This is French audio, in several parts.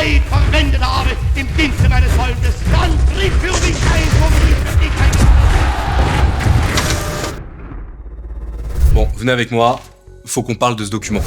Zeit verwendet habe im Dienste meines Volkes. Dann tritt für mich ein, für dich ein. Bon, venez avec moi, faut qu'on parle de ce document.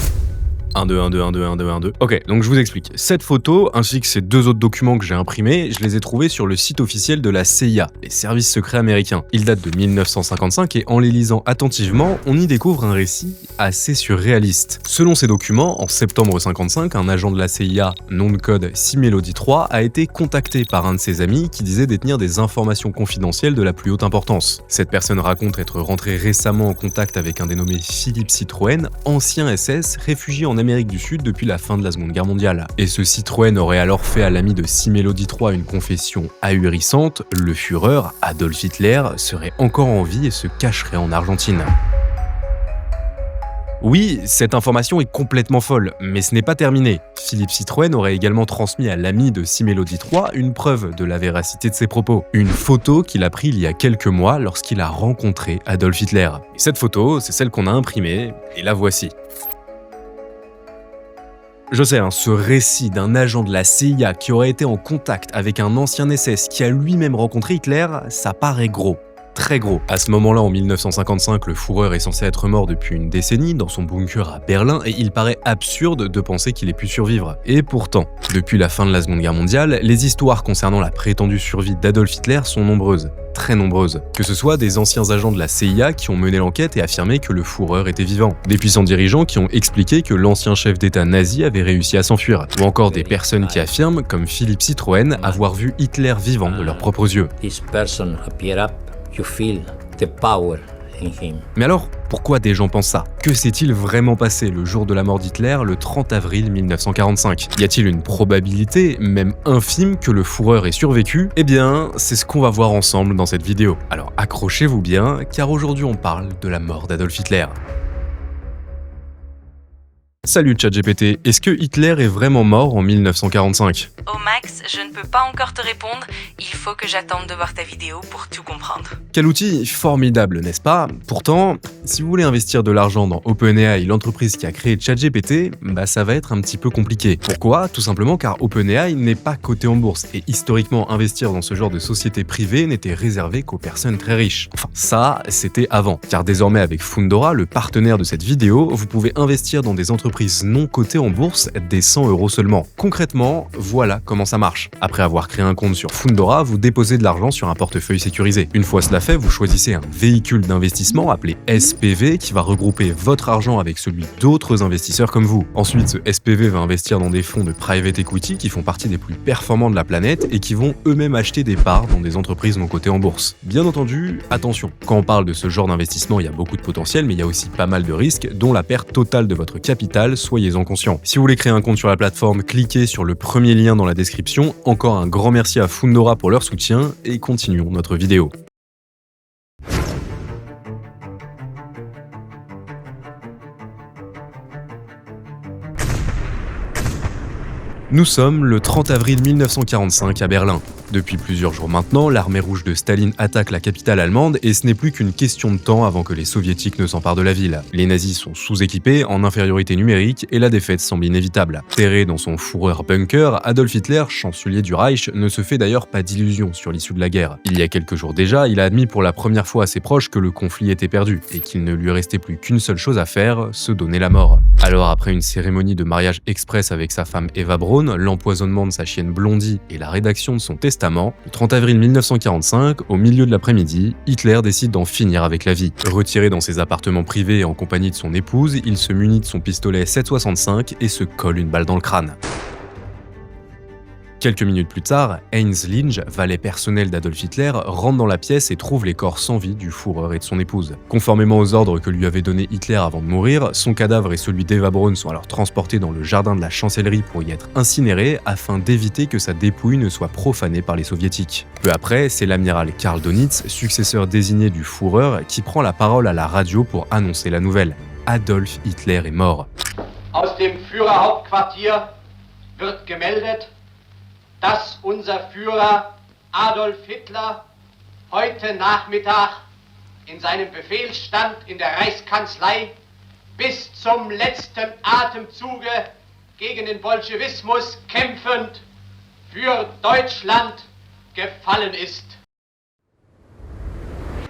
1, 2, 1, 2, 1, 2, 1, 2, 1, 2. Ok, donc je vous explique. Cette photo, ainsi que ces deux autres documents que j'ai imprimés, je les ai trouvés sur le site officiel de la CIA, les services secrets américains. Ils datent de 1955 et en les lisant attentivement, on y découvre un récit assez surréaliste. Selon ces documents, en septembre 55, un agent de la CIA, nom de code 6 Melody 3, a été contacté par un de ses amis qui disait détenir des informations confidentielles de la plus haute importance. Cette personne raconte être rentrée récemment en contact avec un dénommé Philippe Citroën, ancien SS, réfugié en Amérique du Sud depuis la fin de la Seconde Guerre mondiale. Et ce Citroën aurait alors fait à l'ami de 6 Melody 3 une confession ahurissante, le Führer, Adolf Hitler, serait encore en vie et se cacherait en Argentine. Oui, cette information est complètement folle, mais ce n'est pas terminé. Philippe Citroën aurait également transmis à l'ami de 6 Melody 3 une preuve de la véracité de ses propos. Une photo qu'il a prise il y a quelques mois lorsqu'il a rencontré Adolf Hitler. Et cette photo, c'est celle qu'on a imprimée, et la voici. Je sais, ce récit d'un agent de la CIA qui aurait été en contact avec un ancien SS qui a lui-même rencontré Hitler, ça paraît gros. Très gros. À ce moment-là, en 1955, le Führer est censé être mort depuis une décennie dans son bunker à Berlin et il paraît absurde de penser qu'il ait pu survivre. Et pourtant, depuis la fin de la Seconde Guerre mondiale, les histoires concernant la prétendue survie d'Adolf Hitler sont nombreuses. Très nombreuses. Que ce soit des anciens agents de la CIA qui ont mené l'enquête et affirmé que le Führer était vivant, des puissants dirigeants qui ont expliqué que l'ancien chef d'État nazi avait réussi à s'enfuir, ou encore des personnes qui affirment, comme Philippe Citroën, avoir vu Hitler vivant de leurs propres yeux. You feel the power in him. Mais alors, pourquoi des gens pensent ça? Que s'est-il vraiment passé le jour de la mort d'Hitler, le 30 avril 1945? Y a-t-il une probabilité, même infime, que le Führer ait survécu? Eh bien, c'est ce qu'on va voir ensemble dans cette vidéo. Alors accrochez-vous bien, car aujourd'hui on parle de la mort d'Adolf Hitler. Salut ChatGPT, est-ce que Hitler est vraiment mort en 1945? Oh Max, je ne peux pas encore te répondre, il faut que j'attende de voir ta vidéo pour tout comprendre. Quel outil formidable, n'est-ce pas? Pourtant, si vous voulez investir de l'argent dans OpenAI, l'entreprise qui a créé ChatGPT, ça va être un petit peu compliqué. Pourquoi? Tout simplement car OpenAI n'est pas coté en bourse et historiquement investir dans ce genre de société privée n'était réservé qu'aux personnes très riches. Enfin, ça, c'était avant. Car désormais avec Fundora, le partenaire de cette vidéo, vous pouvez investir dans des entreprises non cotées en bourse des 100 € seulement. Concrètement, voilà comment ça marche. Après avoir créé un compte sur Fundora, vous déposez de l'argent sur un portefeuille sécurisé. Une fois cela fait, vous choisissez un véhicule d'investissement appelé SPV qui va regrouper votre argent avec celui d'autres investisseurs comme vous. Ensuite, ce SPV va investir dans des fonds de private equity qui font partie des plus performants de la planète et qui vont eux-mêmes acheter des parts dans des entreprises non cotées en bourse. Bien entendu, attention, quand on parle de ce genre d'investissement, il y a beaucoup de potentiel, mais il y a aussi pas mal de risques, dont la perte totale de votre capital, soyez-en conscients. Si vous voulez créer un compte sur la plateforme, cliquez sur le premier lien dans la description. Encore un grand merci à Fundora pour leur soutien et continuons notre vidéo. Nous sommes le 30 avril 1945 à Berlin. Depuis plusieurs jours maintenant, l'armée rouge de Staline attaque la capitale allemande et ce n'est plus qu'une question de temps avant que les soviétiques ne s'emparent de la ville. Les nazis sont sous-équipés, en infériorité numérique et la défaite semble inévitable. Terré dans son Führer bunker, Adolf Hitler, chancelier du Reich, ne se fait d'ailleurs pas d'illusions sur l'issue de la guerre. Il y a quelques jours déjà, il a admis pour la première fois à ses proches que le conflit était perdu et qu'il ne lui restait plus qu'une seule chose à faire, se donner la mort. Alors après une cérémonie de mariage express avec sa femme Eva Braun, l'empoisonnement de sa chienne Blondie et la rédaction de son testament, le 30 avril 1945, au milieu de l'après-midi, Hitler décide d'en finir avec la vie. Retiré dans ses appartements privés et en compagnie de son épouse, il se munit de son pistolet 7,65 et se colle une balle dans le crâne. Quelques minutes plus tard, Heinz Linge, valet personnel d'Adolf Hitler, rentre dans la pièce et trouve les corps sans vie du Führer et de son épouse. Conformément aux ordres que lui avait donnés Hitler avant de mourir, son cadavre et celui d'Eva Braun sont alors transportés dans le jardin de la chancellerie pour y être incinérés afin d'éviter que sa dépouille ne soit profanée par les soviétiques. Peu après, c'est l'amiral Karl Donitz, successeur désigné du Führer, qui prend la parole à la radio pour annoncer la nouvelle. Adolf Hitler est mort. Aus dem Führerhauptquartier wird gemeldet, dass unser Führer Adolf Hitler heute Nachmittag in seinem Befehlsstand in der Reichskanzlei bis zum letzten Atemzuge gegen den Bolschewismus kämpfend für Deutschland gefallen ist.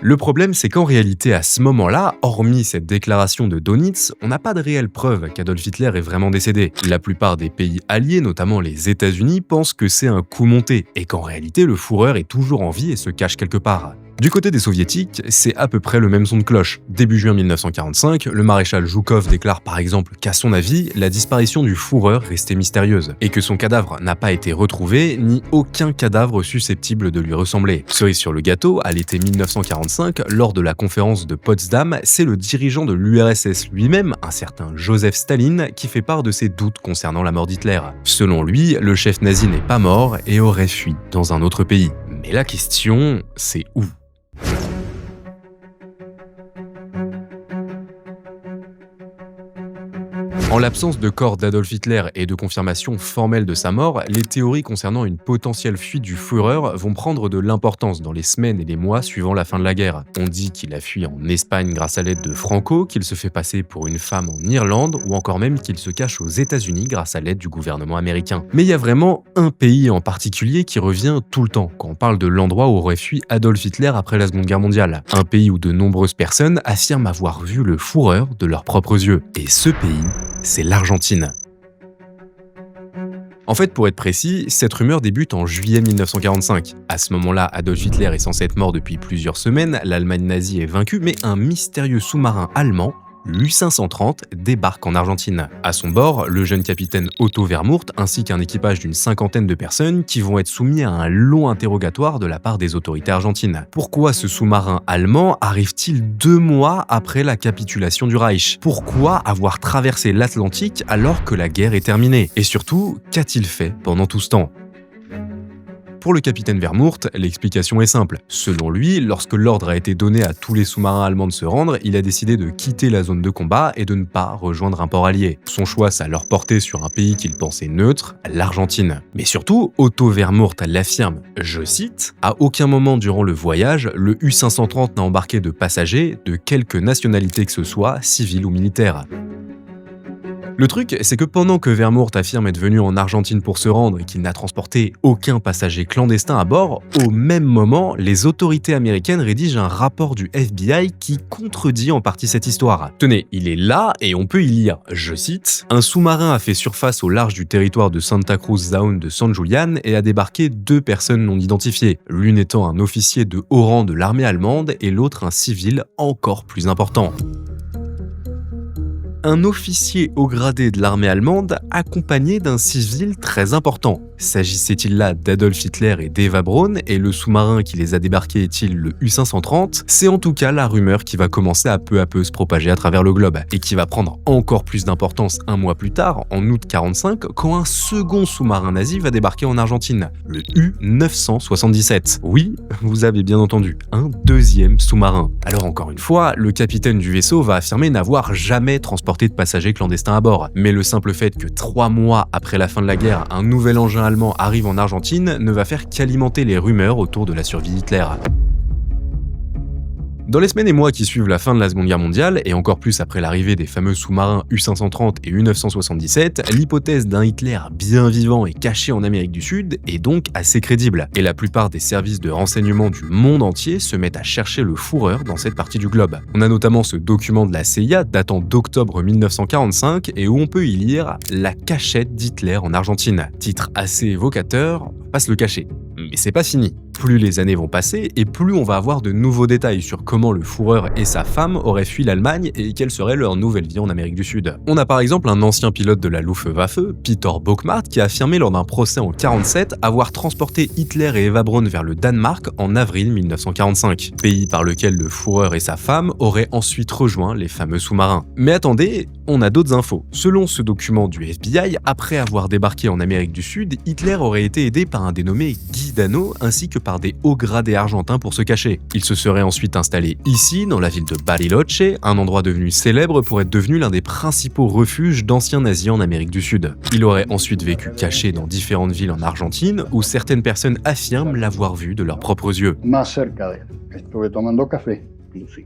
Le problème, c'est qu'en réalité, à ce moment-là, hormis cette déclaration de Dönitz, on n'a pas de réelle preuve qu'Adolf Hitler est vraiment décédé. La plupart des pays alliés, notamment les États-Unis, pensent que c'est un coup monté, et qu'en réalité, le Führer est toujours en vie et se cache quelque part. Du côté des soviétiques, c'est à peu près le même son de cloche. Début juin 1945, le maréchal Zhukov déclare par exemple qu'à son avis, la disparition du Führer restait mystérieuse, et que son cadavre n'a pas été retrouvé, ni aucun cadavre susceptible de lui ressembler. Cerise sur le gâteau, à l'été 1945, lors de la conférence de Potsdam, c'est le dirigeant de l'URSS lui-même, un certain Joseph Staline, qui fait part de ses doutes concernant la mort d'Hitler. Selon lui, le chef nazi n'est pas mort et aurait fui dans un autre pays. Mais la question, c'est où ? En l'absence de corps d'Adolf Hitler et de confirmation formelle de sa mort, les théories concernant une potentielle fuite du Führer vont prendre de l'importance dans les semaines et les mois suivant la fin de la guerre. On dit qu'il a fui en Espagne grâce à l'aide de Franco, qu'il se fait passer pour une femme en Irlande, ou encore même qu'il se cache aux États-Unis grâce à l'aide du gouvernement américain. Mais il y a vraiment un pays en particulier qui revient tout le temps quand on parle de l'endroit où aurait fui Adolf Hitler après la Seconde Guerre mondiale. Un pays où de nombreuses personnes affirment avoir vu le Führer de leurs propres yeux. Et ce pays, c'est l'Argentine. En fait, pour être précis, cette rumeur débute en juillet 1945. À ce moment-là, Adolf Hitler est censé être mort depuis plusieurs semaines, l'Allemagne nazie est vaincue, mais un mystérieux sous-marin allemand, l'U-530, débarque en Argentine. À son bord, le jeune capitaine Otto Wermuth ainsi qu'un équipage d'une cinquantaine de personnes qui vont être soumis à un long interrogatoire de la part des autorités argentines. Pourquoi ce sous-marin allemand arrive-t-il 2 mois après la capitulation du Reich? Pourquoi avoir traversé l'Atlantique alors que la guerre est terminée? Et surtout, qu'a-t-il fait pendant tout ce temps? Pour le capitaine Wermuth, l'explication est simple. Selon lui, lorsque l'ordre a été donné à tous les sous-marins allemands de se rendre, il a décidé de quitter la zone de combat et de ne pas rejoindre un port allié. Son choix, ça leur portait sur un pays qu'il pensait neutre, l'Argentine. Mais surtout, Otto Wermuth l'affirme, je cite, « À aucun moment durant le voyage, le U-530 n'a embarqué de passagers de quelque nationalité que ce soit, civile ou militaire. » Le truc, c'est que pendant que Wermuth affirme être venu en Argentine pour se rendre et qu'il n'a transporté aucun passager clandestin à bord, au même moment, les autorités américaines rédigent un rapport du FBI qui contredit en partie cette histoire. Tenez, il est là et on peut y lire, je cite, « Un sous-marin a fait surface au large du territoire de Santa Cruz Sound de San Julián et a débarqué 2 personnes non identifiées, l'une étant un officier de haut rang de l'armée allemande et l'autre un civil encore plus important. » Un officier haut gradé de l'armée allemande accompagné d'un civil très important. S'agissait-il là d'Adolf Hitler et d'Eva Braun, et le sous-marin qui les a débarqués est-il le U-530? C'est en tout cas la rumeur qui va commencer à peu se propager à travers le globe, et qui va prendre encore plus d'importance 1 mois plus tard, en août 1945, quand un second sous-marin nazi va débarquer en Argentine, le U-977. Oui, vous avez bien entendu, un 2e sous-marin. Alors encore une fois, le capitaine du vaisseau va affirmer n'avoir jamais transporté de passagers clandestins à bord, mais le simple fait que 3 mois après la fin de la guerre, un nouvel engin allemand arrive en Argentine ne va faire qu'alimenter les rumeurs autour de la survie d'Hitler. Dans les semaines et mois qui suivent la fin de la Seconde Guerre mondiale, et encore plus après l'arrivée des fameux sous-marins U-530 et U-977, l'hypothèse d'un Hitler bien vivant et caché en Amérique du Sud est donc assez crédible, et la plupart des services de renseignement du monde entier se mettent à chercher le Führer dans cette partie du globe. On a notamment ce document de la CIA datant d'octobre 1945 et où on peut y lire « La cachette d'Hitler en Argentine ». Titre assez évocateur, on va pas se le cacher. Mais c'est pas fini. Plus les années vont passer et plus on va avoir de nouveaux détails sur comment le Führer et sa femme auraient fui l'Allemagne et quelle serait leur nouvelle vie en Amérique du Sud. On a par exemple un ancien pilote de la Luftwaffe, Peter Bockmart, qui a affirmé lors d'un procès en 1947 avoir transporté Hitler et Eva Braun vers le Danemark en avril 1945, pays par lequel le Führer et sa femme auraient ensuite rejoint les fameux sous-marins. Mais attendez, on a d'autres infos. Selon ce document du FBI, après avoir débarqué en Amérique du Sud, Hitler aurait été aidé par un dénommé Guy Dano ainsi que par des hauts gradés argentins pour se cacher. Il se serait ensuite installé ici, dans la ville de Bariloche, un endroit devenu célèbre pour être devenu l'un des principaux refuges d'anciens nazis en Amérique du Sud. Il aurait ensuite vécu caché dans différentes villes en Argentine où certaines personnes affirment l'avoir vu de leurs propres yeux. Más cerca de él. Estuve tomando café, inclusive.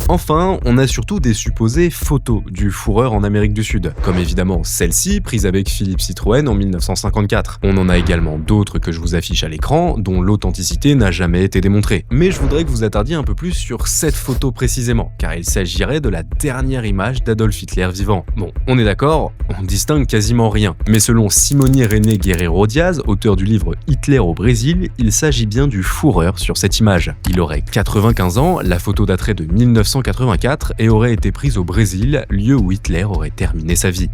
Enfin, on a surtout des supposées photos du Führer en Amérique du Sud, comme évidemment celle-ci prise avec Philippe Citroën en 1954. On en a également d'autres que je vous affiche à l'écran, dont l'authenticité n'a jamais été démontrée. Mais je voudrais que vous attardiez un peu plus sur cette photo précisément, car il s'agirait de la dernière image d'Adolf Hitler vivant. Bon, on est d'accord, on distingue quasiment rien. Mais selon Simone René Guerrero Diaz, auteur du livre Hitler au Brésil, il s'agit bien du Führer sur cette image. Il aurait 95 ans, la photo daterait de 1984 et aurait été prise au Brésil, lieu où Hitler aurait terminé sa vie.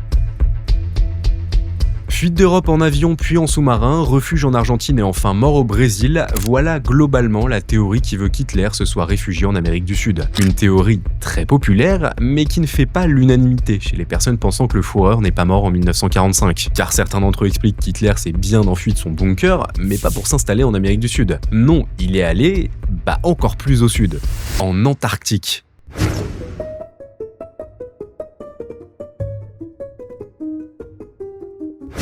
Fuite d'Europe en avion puis en sous-marin, refuge en Argentine et enfin mort au Brésil, voilà globalement la théorie qui veut qu'Hitler se soit réfugié en Amérique du Sud. Une théorie très populaire, mais qui ne fait pas l'unanimité chez les personnes pensant que le Führer n'est pas mort en 1945. Car certains d'entre eux expliquent qu'Hitler s'est bien enfui de son bunker, mais pas pour s'installer en Amérique du Sud. Non, il est allé, encore plus au sud, en Antarctique.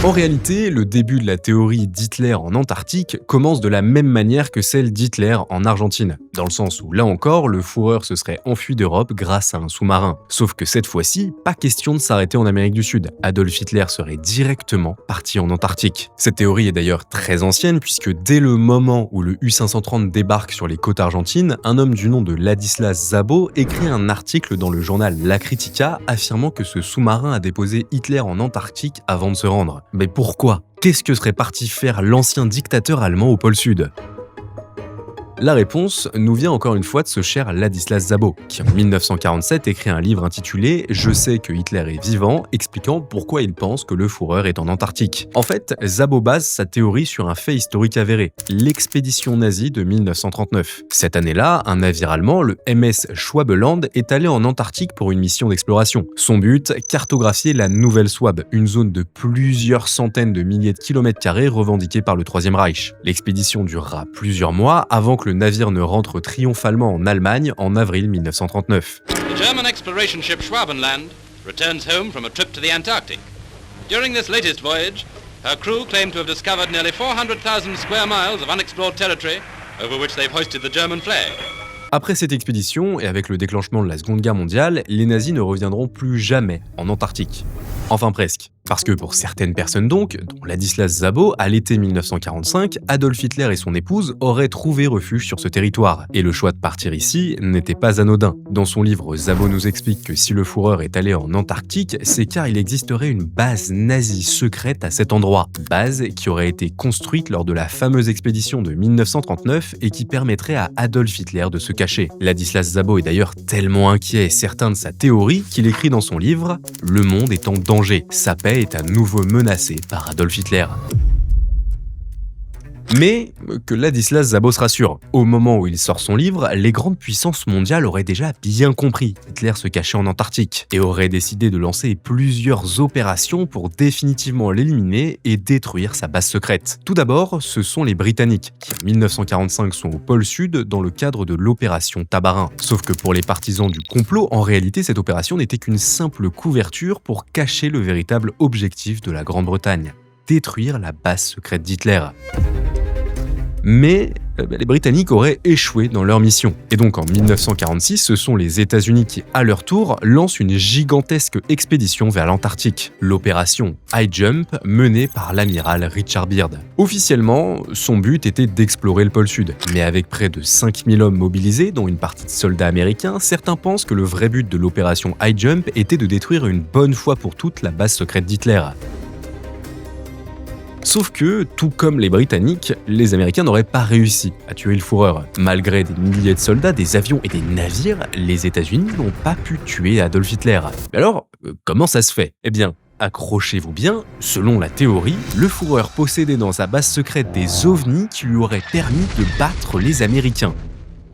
En réalité, le début de la théorie d'Hitler en Antarctique commence de la même manière que celle d'Hitler en Argentine, dans le sens où là encore, le Führer se serait enfui d'Europe grâce à un sous-marin. Sauf que cette fois-ci, pas question de s'arrêter en Amérique du Sud. Adolf Hitler serait directement parti en Antarctique. Cette théorie est d'ailleurs très ancienne puisque dès le moment où le U-530 débarque sur les côtes argentines, un homme du nom de Ladislas Szabo écrit un article dans le journal La Critica affirmant que ce sous-marin a déposé Hitler en Antarctique avant de se rendre. Mais pourquoi ? Qu'est-ce que serait parti faire l'ancien dictateur allemand au pôle Sud ? La réponse nous vient encore une fois de ce cher Ladislas Szabo, qui en 1947 écrit un livre intitulé « Je sais que Hitler est vivant », expliquant pourquoi il pense que le Führer est en Antarctique. En fait, Szabo base sa théorie sur un fait historique avéré, l'expédition nazie de 1939. Cette année-là, un navire allemand, le MS Schwabeland, est allé en Antarctique pour une mission d'exploration. Son but, cartographier la Nouvelle Swab, une zone de plusieurs centaines de milliers de kilomètres carrés revendiquée par le Troisième Reich. L'expédition durera plusieurs mois avant que le navire ne rentre triomphalement en Allemagne en avril 1939. The German exploration ship Schwabenland returns home from a trip to the Antarctic. During this latest voyage, her crew claim to have discovered nearly 400,000 square miles of unexplored territory over which they've hoisted the German flag. Après cette expédition, et avec le déclenchement de la Seconde Guerre mondiale, les nazis ne reviendront plus jamais en Antarctique. Enfin presque. Parce que pour certaines personnes donc, dont Ladislas Szabo, à l'été 1945, Adolf Hitler et son épouse auraient trouvé refuge sur ce territoire. Et le choix de partir ici n'était pas anodin. Dans son livre, Szabo nous explique que si le Führer est allé en Antarctique, c'est car il existerait une base nazie secrète à cet endroit. Base qui aurait été construite lors de la fameuse expédition de 1939 et qui permettrait à Adolf Hitler de se cacher. Ladislas Szabo est d'ailleurs tellement inquiet et certain de sa théorie qu'il écrit dans son livre « Le monde est en danger, sa paix est à nouveau menacée par Adolf Hitler ». Mais que Ladislas Szabo se rassure, au moment où il sort son livre, les grandes puissances mondiales auraient déjà bien compris Hitler se cachait en Antarctique et auraient décidé de lancer plusieurs opérations pour définitivement l'éliminer et détruire sa base secrète. Tout d'abord, ce sont les Britanniques, qui en 1945 sont au pôle Sud dans le cadre de l'opération Tabarin. Sauf que pour les partisans du complot, en réalité cette opération n'était qu'une simple couverture pour cacher le véritable objectif de la Grande-Bretagne, détruire la base secrète d'Hitler. Mais les Britanniques auraient échoué dans leur mission. Et donc en 1946, ce sont les États-Unis qui, à leur tour, lancent une gigantesque expédition vers l'Antarctique, l'opération High Jump menée par l'amiral Richard Byrd. Officiellement, son but était d'explorer le pôle Sud, mais avec près de 5000 hommes mobilisés, dont une partie de soldats américains, certains pensent que le vrai but de l'opération High Jump était de détruire une bonne fois pour toutes la base secrète d'Hitler. Sauf que, tout comme les Britanniques, les Américains n'auraient pas réussi à tuer le Führer. Malgré des milliers de soldats, des avions et des navires, les États-Unis n'ont pas pu tuer Adolf Hitler. Mais alors, comment ça se fait ? Eh bien, accrochez-vous bien, selon la théorie, le Führer possédait dans sa base secrète des ovnis qui lui auraient permis de battre les Américains.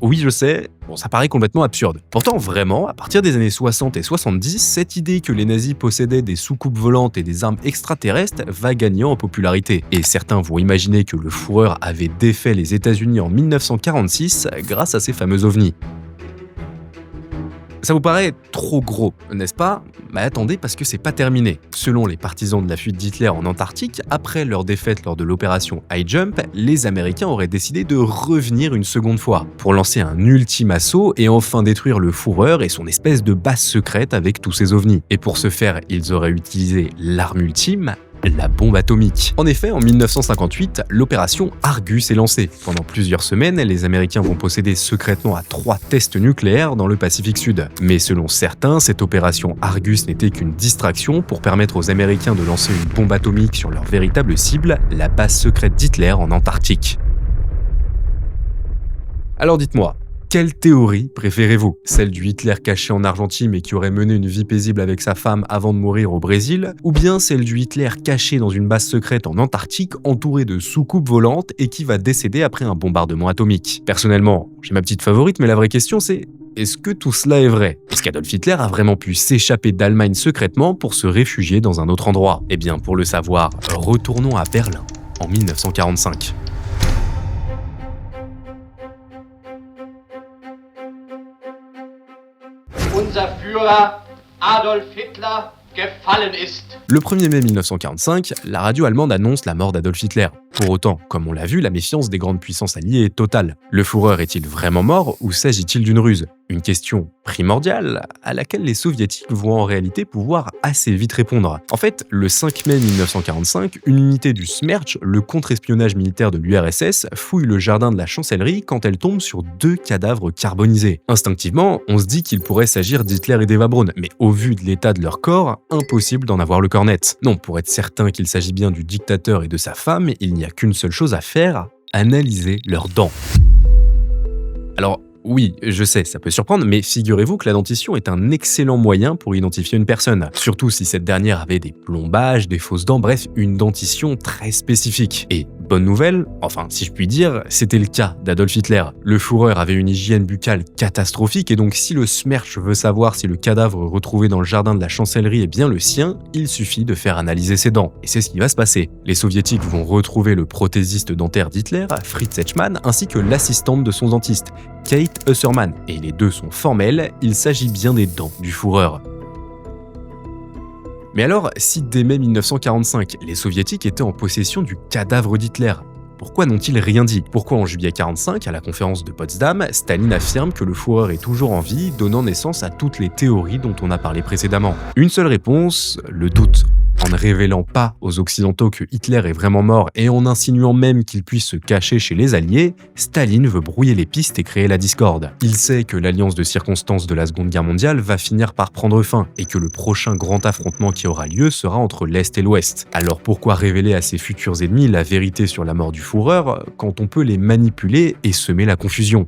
Oui, je sais, ça paraît complètement absurde. Pourtant, vraiment, à partir des années 60 et 70, cette idée que les nazis possédaient des soucoupes volantes et des armes extraterrestres va gagner en popularité. Et certains vont imaginer que le Führer avait défait les États-Unis en 1946 grâce à ces fameux ovnis. Ça vous paraît trop gros, n'est-ce pas ? Attendez, parce que c'est pas terminé. Selon les partisans de la fuite d'Hitler en Antarctique, après leur défaite lors de l'opération High Jump, les Américains auraient décidé de revenir une seconde fois pour lancer un ultime assaut et enfin détruire le Führer et son espèce de base secrète avec tous ses ovnis. Et pour ce faire, ils auraient utilisé l'arme ultime, la bombe atomique. En effet, en 1958, l'opération Argus est lancée. Pendant plusieurs semaines, les Américains vont procéder secrètement à 3 tests nucléaires dans le Pacifique Sud. Mais selon certains, cette opération Argus n'était qu'une distraction pour permettre aux Américains de lancer une bombe atomique sur leur véritable cible, la base secrète d'Hitler en Antarctique. Alors dites-moi, quelle théorie préférez-vous ? Celle du Hitler caché en Argentine mais qui aurait mené une vie paisible avec sa femme avant de mourir au Brésil ? Ou bien celle du Hitler caché dans une base secrète en Antarctique entouré de soucoupes volantes et qui va décéder après un bombardement atomique ? Personnellement, j'ai ma petite favorite, mais la vraie question c'est: est-ce que tout cela est vrai ? Est-ce qu'Adolf Hitler a vraiment pu s'échapper d'Allemagne secrètement pour se réfugier dans un autre endroit ? Eh bien, pour le savoir, retournons à Berlin en 1945. Unser Führer Adolf Hitler gefallen ist. Le 1er mai 1945, la radio allemande annonce la mort d'Adolf Hitler. Pour autant, comme on l'a vu, la méfiance des grandes puissances alliées est totale. Le Führer est-il vraiment mort ou s'agit-il d'une ruse ? Une question primordiale à laquelle les soviétiques vont en réalité pouvoir assez vite répondre. En fait, le 5 mai 1945, une unité du Smerch, le contre-espionnage militaire de l'URSS, fouille le jardin de la chancellerie quand elle tombe sur 2 cadavres carbonisés. Instinctivement, on se dit qu'il pourrait s'agir d'Hitler et d'Eva Braun, mais au vu de l'état de leur corps, impossible d'en avoir le corps net. Non, pour être certain qu'il s'agit bien du dictateur et de sa femme, il n'y a qu'une seule chose à faire, analyser leurs dents. Alors, oui, je sais, ça peut surprendre, mais figurez-vous que la dentition est un excellent moyen pour identifier une personne, surtout si cette dernière avait des plombages, des fausses dents, bref, une dentition très spécifique. Et bonne nouvelle, enfin si je puis dire, c'était le cas d'Adolf Hitler. Le Führer avait une hygiène buccale catastrophique et donc si le Smerch veut savoir si le cadavre retrouvé dans le jardin de la chancellerie est bien le sien, il suffit de faire analyser ses dents. Et c'est ce qui va se passer. Les soviétiques vont retrouver le prothésiste dentaire d'Hitler, Fritz Hetschmann, ainsi que l'assistante de son dentiste, Kate Hussermann, et les deux sont formels, il s'agit bien des dents du Führer. Mais alors, si dès mai 1945, les soviétiques étaient en possession du cadavre d'Hitler, pourquoi n'ont-ils rien dit ? Pourquoi en juillet 1945, à la conférence de Potsdam, Staline affirme que le Führer est toujours en vie, donnant naissance à toutes les théories dont on a parlé précédemment ? Une seule réponse, le doute. En ne révélant pas aux Occidentaux que Hitler est vraiment mort et en insinuant même qu'il puisse se cacher chez les Alliés, Staline veut brouiller les pistes et créer la discorde. Il sait que l'alliance de circonstances de la Seconde Guerre mondiale va finir par prendre fin et que le prochain grand affrontement qui aura lieu sera entre l'Est et l'Ouest. Alors pourquoi révéler à ses futurs ennemis la vérité sur la mort du Führer quand on peut les manipuler et semer la confusion ?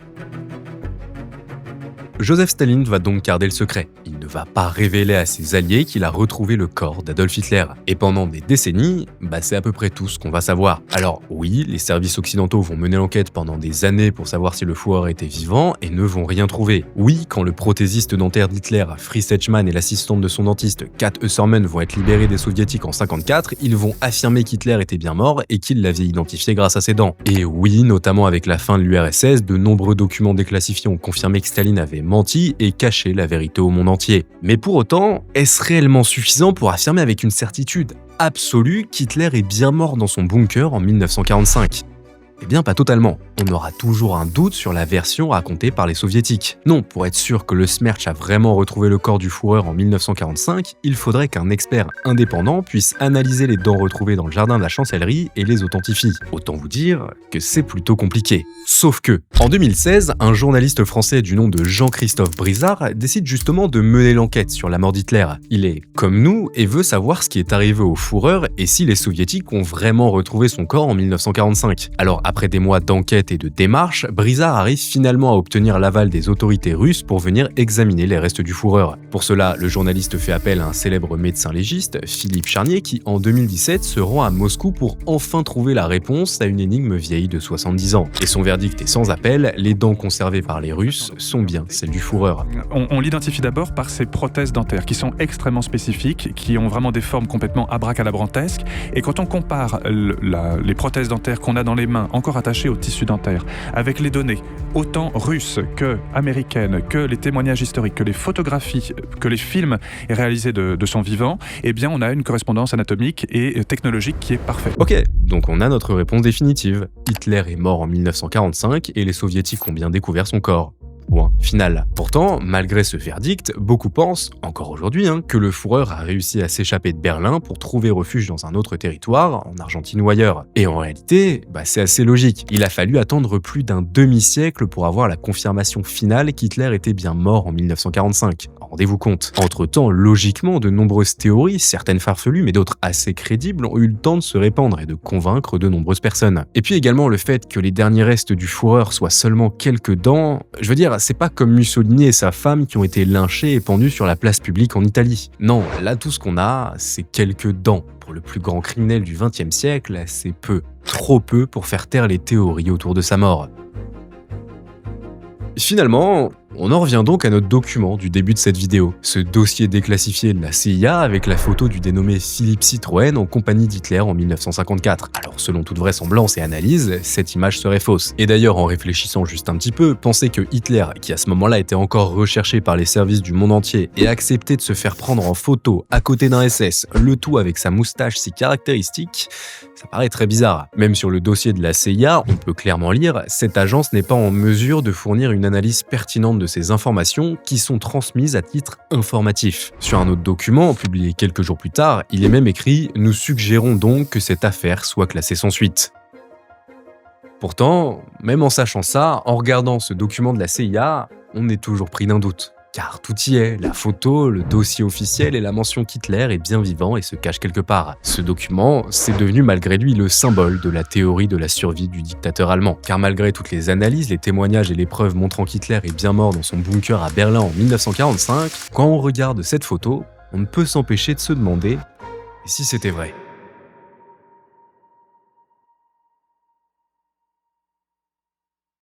Joseph Staline va donc garder le secret. Il ne va pas révéler à ses alliés qu'il a retrouvé le corps d'Adolf Hitler. Et pendant des décennies, c'est à peu près tout ce qu'on va savoir. Alors oui, les services occidentaux vont mener l'enquête pendant des années pour savoir si le Führer était vivant et ne vont rien trouver. Oui, quand le prothésiste dentaire d'Hitler, Fritz Hetschmann, et l'assistante de son dentiste, Kate Hussermann, vont être libérés des soviétiques en 1954, ils vont affirmer qu'Hitler était bien mort et qu'il l'avait identifié grâce à ses dents. Et oui, notamment avec la fin de l'URSS, de nombreux documents déclassifiés ont confirmé que Staline avait menti et caché la vérité au monde entier. Mais pour autant, est-ce réellement suffisant pour affirmer avec une certitude absolue qu'Hitler est bien mort dans son bunker en 1945 ? Eh bien, pas totalement. On aura toujours un doute sur la version racontée par les soviétiques. Non, pour être sûr que le Smerch a vraiment retrouvé le corps du Führer en 1945, il faudrait qu'un expert indépendant puisse analyser les dents retrouvées dans le jardin de la chancellerie et les authentifie. Autant vous dire que c'est plutôt compliqué. Sauf que, en 2016, un journaliste français du nom de Jean-Christophe Brizard décide justement de mener l'enquête sur la mort d'Hitler. Il est comme nous et veut savoir ce qui est arrivé au Führer et si les soviétiques ont vraiment retrouvé son corps en 1945. Alors, après des mois d'enquête et de démarches, Brizard arrive finalement à obtenir l'aval des autorités russes pour venir examiner les restes du Führer. Pour cela, le journaliste fait appel à un célèbre médecin légiste, Philippe Charnier, qui en 2017 se rend à Moscou pour enfin trouver la réponse à une énigme vieille de 70 ans. Et son verdict est sans appel, les dents conservées par les Russes sont bien celles du Führer. On l'identifie d'abord par ses prothèses dentaires qui sont extrêmement spécifiques, qui ont vraiment des formes complètement abracadabrantesques. Et quand on compare les prothèses dentaires qu'on a dans les mains encore attachés au tissu dentaire. Avec les données, autant russes que américaines, que les témoignages historiques, que les photographies, que les films réalisés de son vivant, eh bien on a une correspondance anatomique et technologique qui est parfaite. Ok, donc on a notre réponse définitive. Hitler est mort en 1945 et les soviétiques ont bien découvert son corps. Point final. Pourtant, malgré ce verdict, beaucoup pensent, encore aujourd'hui, que le Führer a réussi à s'échapper de Berlin pour trouver refuge dans un autre territoire, en Argentine ou ailleurs. Et en réalité, c'est assez logique. Il a fallu attendre plus d'un demi-siècle pour avoir la confirmation finale qu'Hitler était bien mort en 1945. Rendez-vous compte. Entre-temps, logiquement, de nombreuses théories, certaines farfelues mais d'autres assez crédibles, ont eu le temps de se répandre et de convaincre de nombreuses personnes. Et puis également le fait que les derniers restes du Führer soient seulement quelques dents, je veux dire, c'est pas comme Mussolini et sa femme qui ont été lynchés et pendus sur la place publique en Italie. Non, là tout ce qu'on a, c'est quelques dents. Pour le plus grand criminel du XXe siècle, c'est peu, trop peu pour faire taire les théories autour de sa mort. Finalement, on en revient donc à notre document du début de cette vidéo, ce dossier déclassifié de la CIA avec la photo du dénommé Philippe Citroën en compagnie d'Hitler en 1954. Alors selon toute vraisemblance et analyse, cette image serait fausse. Et d'ailleurs, en réfléchissant juste un petit peu, pensez que Hitler, qui à ce moment-là était encore recherché par les services du monde entier, ait accepté de se faire prendre en photo à côté d'un SS, le tout avec sa moustache si caractéristique, ça paraît très bizarre. Même sur le dossier de la CIA, on peut clairement lire « Cette agence n'est pas en mesure de fournir une analyse pertinente de ces informations qui sont transmises à titre informatif ». Sur un autre document, publié quelques jours plus tard, il est même écrit « Nous suggérons donc que cette affaire soit classée sans suite ». Pourtant, même en sachant ça, en regardant ce document de la CIA, on est toujours pris d'un doute. Car tout y est, la photo, le dossier officiel et la mention qu'Hitler est bien vivant et se cache quelque part. Ce document, c'est devenu malgré lui le symbole de la théorie de la survie du dictateur allemand. Car malgré toutes les analyses, les témoignages et les preuves montrant qu'Hitler est bien mort dans son bunker à Berlin en 1945, quand on regarde cette photo, on ne peut s'empêcher de se demander « et si c'était vrai ?»